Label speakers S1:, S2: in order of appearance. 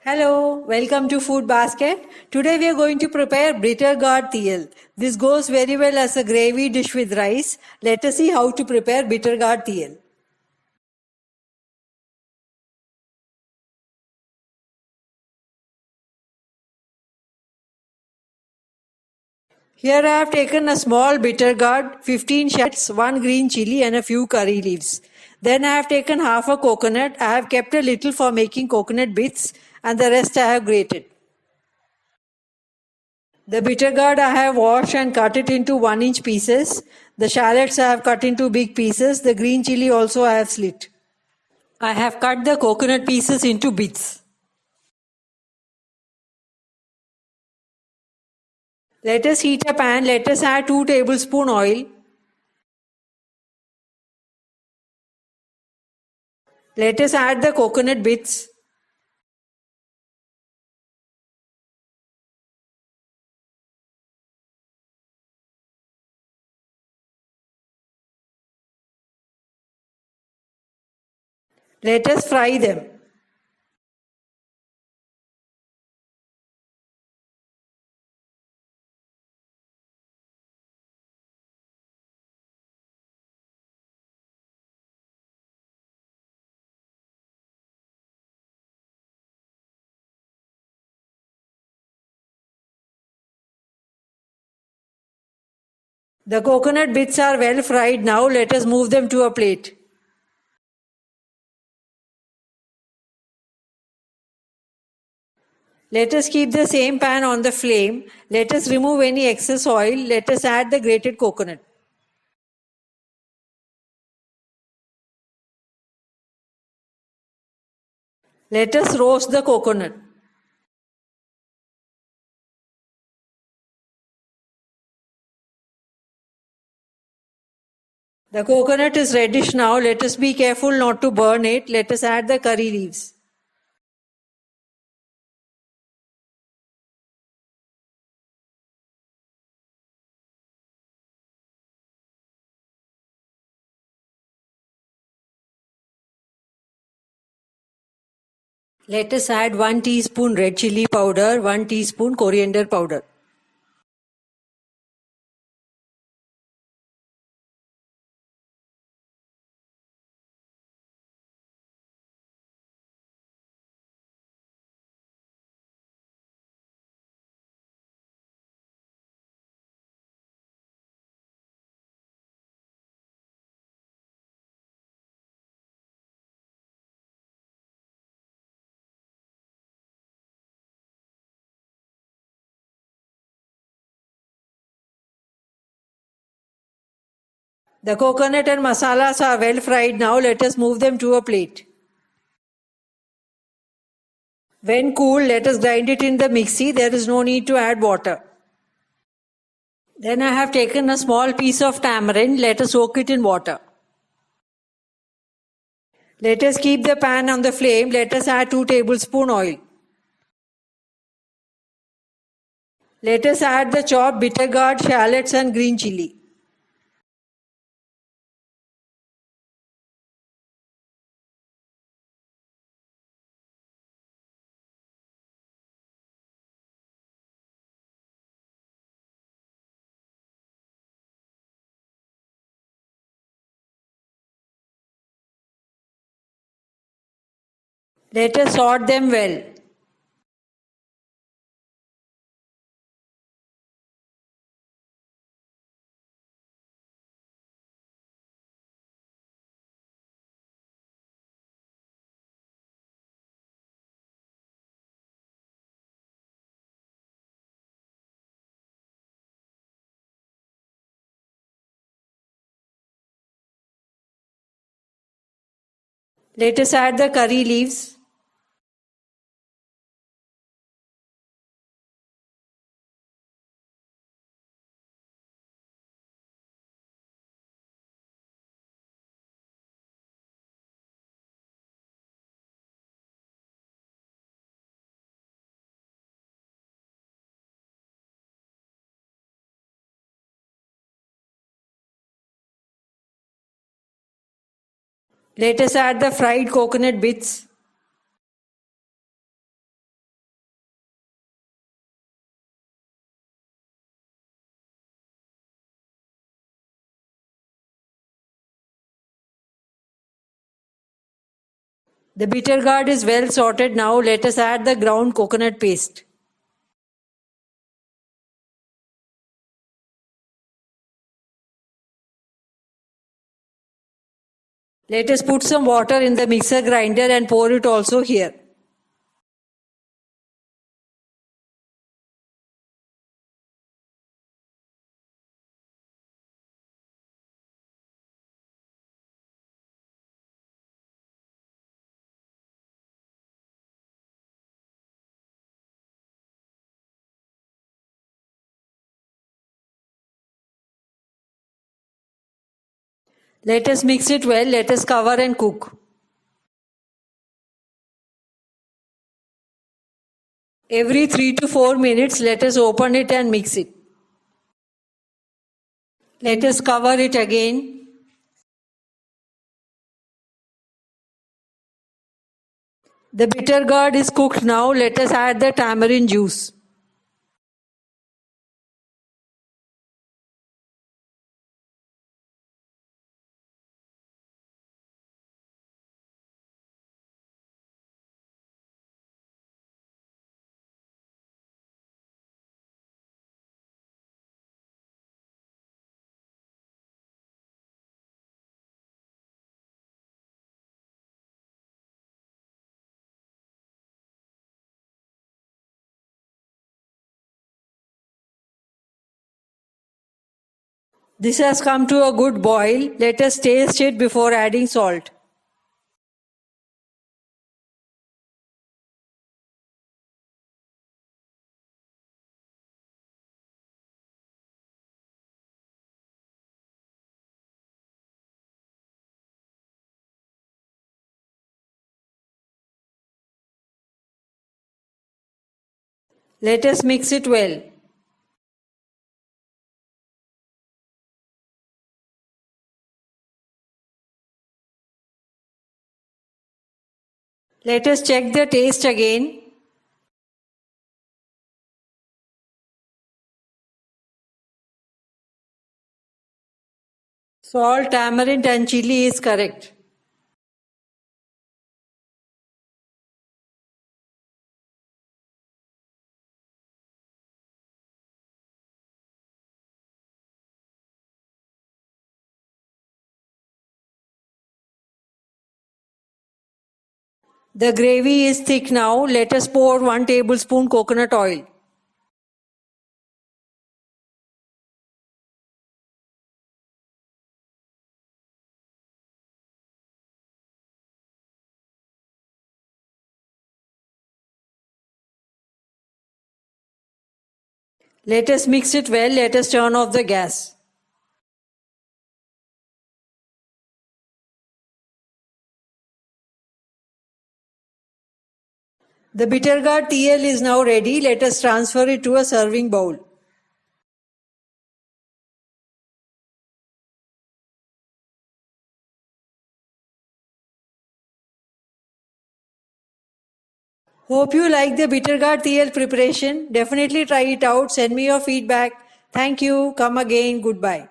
S1: Hello, welcome to Food Basket. Today we are going to prepare bitter gourd teal. This goes very well as a gravy dish with rice. Let us see how to prepare bitter gourd teal. Here I have taken a small bitter gourd, 15 shallots, 1 green chili and a few curry leaves. Then I have taken half a coconut. I have kept a little for making coconut bits and the rest I have grated. The bitter gourd I have washed and cut it into 1-inch pieces. The shallots I have cut into big pieces. The green chili also I have slit. I have cut the coconut pieces into bits. Let us heat a pan. Let us add 2 tablespoons oil. Let us add the coconut bits. Let us fry them. The coconut bits are well fried now. Let us move them to a plate. Let us keep the same pan on the flame. Let us remove any excess oil. Let us add the grated coconut. Let us roast the coconut. The coconut is reddish now. Let us be careful not to burn it. Let us add the curry leaves. Let us add 1 teaspoon red chili powder, 1 teaspoon coriander powder. The coconut and masalas are well fried now. Let us move them to a plate. When cool, let us grind it in the mixie. There is no need to add water. Then I have taken a small piece of tamarind. Let us soak it in water. Let us keep the pan on the flame. Let us add 2 tablespoons oil. Let us add the chopped bitter gourd, shallots and green chili. Let us sort them well. Let us add the curry leaves. Let us add the fried coconut bits. The bitter gourd is well sorted. Now let us add the ground coconut paste. Let us put some water in the mixer grinder and pour it also here. Let us mix it well. Let us cover and cook. Every 3 to 4 minutes, let us open it and mix it. Let us cover it again. The bitter gourd is cooked now. Let us add the tamarind juice. This has come to a good boil. Let us taste it before adding salt. Let us mix it well. Let us check the taste again. Salt, tamarind and chili is correct. The gravy is thick now. Let us pour 1 tablespoon coconut oil. Let us mix it well. Let us turn off the gas. The bitter gourd TL is now ready. Let us transfer it to a serving bowl. Hope you like the bitter gourd TL preparation. Definitely try it out. Send me your feedback. Thank you. Come again. Goodbye.